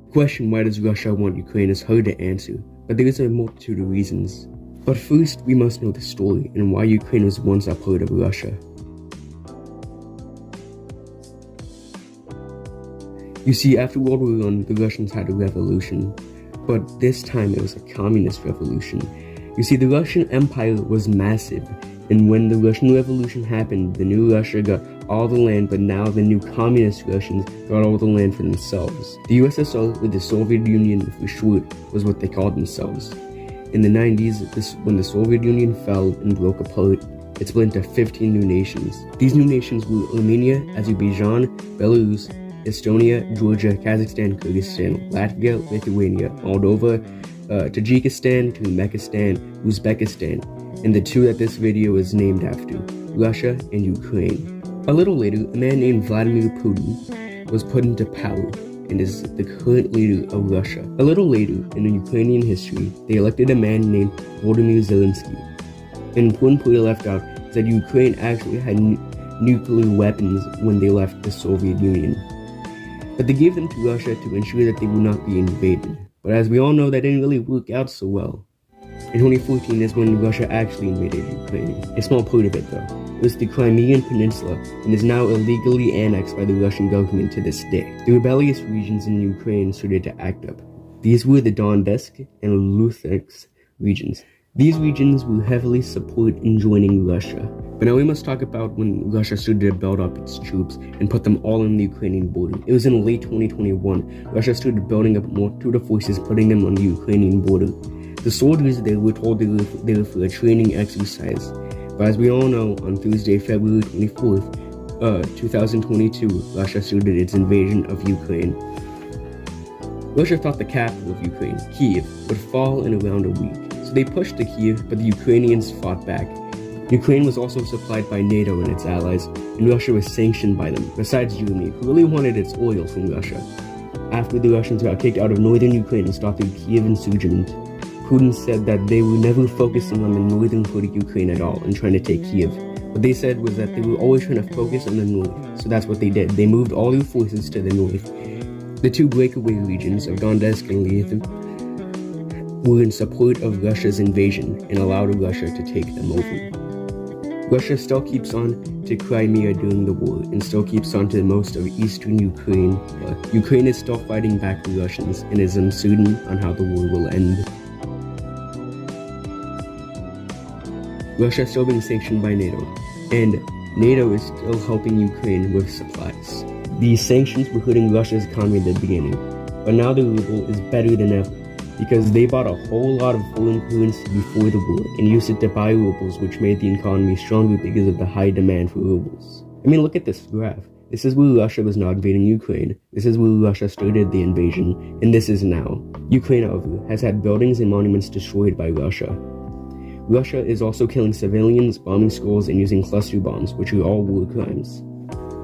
The question, why does Russia want Ukraine, is hard to answer, but there is a multitude of reasons. But first, we must know the story and why Ukraine was once a part of Russia. You see, after World War I, the Russians had a revolution, but this time it was a communist revolution. You see, the Russian Empire was massive, and when the Russian Revolution happened, the new Russia got all the land, but now the new communist Russians got all the land for themselves. The USSR, with the Soviet Union for short, was what they called themselves. In the 90s, when the Soviet Union fell and broke apart, it split into 15 new nations. These new nations were Armenia, Azerbaijan, Belarus, Estonia, Georgia, Kazakhstan, Kyrgyzstan, Latvia, Lithuania, Moldova, Tajikistan, Turkmenistan, Uzbekistan, and the two that this video is named after, Russia and Ukraine. A little later, a man named Vladimir Putin was put into power and is the current leader of Russia. A little later, in Ukrainian history, they elected a man named Volodymyr Zelensky. An important point I left out is that Ukraine actually had nuclear weapons when they left the Soviet Union. But they gave them to Russia to ensure that they would not be invaded. But as we all know, that didn't really work out so well. In 2014 is when Russia actually invaded Ukraine. A small part of it, though. It was the Crimean Peninsula and is now illegally annexed by the Russian government to this day. The rebellious regions in Ukraine started to act up. These were the Donetsk and Luhansk regions. These regions will heavily support in joining Russia. But now we must talk about when Russia started to build up its troops and put them all on the Ukrainian border. It was in late 2021. Russia started building up more to forces, putting them on the Ukrainian border. The soldiers there were told they were for a training exercise. But as we all know, on Thursday, February 24th, 2022, Russia started its invasion of Ukraine. Russia thought the capital of Ukraine, Kyiv, would fall in around a week. So they pushed to Kyiv, but the Ukrainians fought back. Ukraine was also supplied by Nato and its allies, and Russia was sanctioned by them, besides Germany, who really wanted its oil from Russia. After the Russians got kicked out of northern Ukraine and stopped the Kyiv insurgent, Putin said that they were never focusing on the northern part of Ukraine at all and trying to take Kyiv. What they said was that they were always trying to focus on the north, so that's what they did. They moved all their forces to the north. The two breakaway regions of Donetsk and Luhansk were in support of Russia's invasion and allowed Russia to take them over. Russia still keeps on to Crimea during the war and still keeps on to most of eastern Ukraine. Ukraine is still fighting back the Russians and is uncertain on how the war will end. Russia is still being sanctioned by NATO, and NATO is still helping Ukraine with supplies. These sanctions were hurting Russia's economy at the beginning, but now the ruble is better than ever, because they bought a whole lot of foreign currency before the war and used it to buy rubles, which made the economy stronger because of the high demand for rubles. I mean, look at this graph. This is where Russia was not invading Ukraine. This is where Russia started the invasion, and this is now. Ukraine, however, has had buildings and monuments destroyed by Russia. Russia is also killing civilians, bombing schools, and using cluster bombs, which are all war crimes.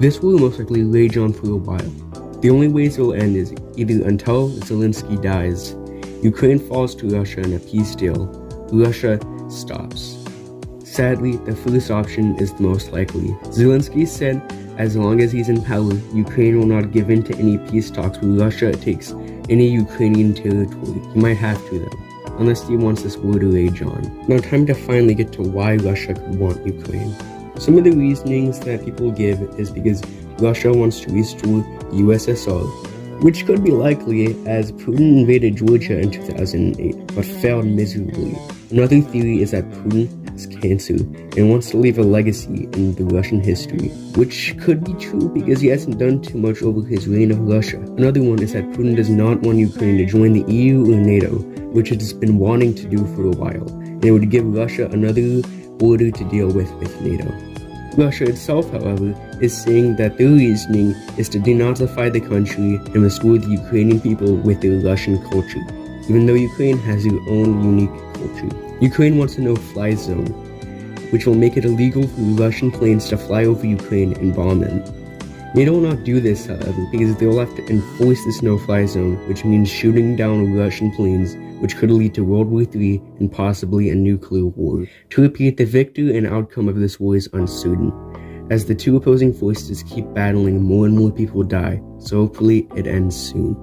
This will most likely rage on for a while. The only ways it will end is either until Zelensky dies, Ukraine falls to Russia in a peace deal, Russia stops. Sadly, the first option is the most likely. Zelensky said as long as he's in power, Ukraine will not give in to any peace talks where Russia takes any Ukrainian territory. He might have to though, unless he wants this war to rage on. Now time to finally get to why Russia could want Ukraine. Some of the reasonings that people give is because Russia wants to restore the USSR, which could be likely as Putin invaded Georgia in 2008, but failed miserably. Another theory is that Putin has cancer and wants to leave a legacy in the Russian history, which could be true because he hasn't done too much over his reign of Russia. Another one is that Putin does not want Ukraine to join the EU or NATO, which it has been wanting to do for a while, and it would give Russia another border to deal with NATO. Russia itself, however, is saying that their reasoning is to denazify the country and restore the Ukrainian people with their Russian culture, even though Ukraine has their own unique culture. Ukraine wants a no-fly zone, which will make it illegal for Russian planes to fly over Ukraine and bomb them. NATO will not do this, however, because they'll have to enforce this no-fly zone, which means shooting down Russian planes, which could lead to World War III and possibly a nuclear war. To repeat, the victor and outcome of this war is uncertain. As the two opposing forces keep battling, more and more people die, so hopefully it ends soon.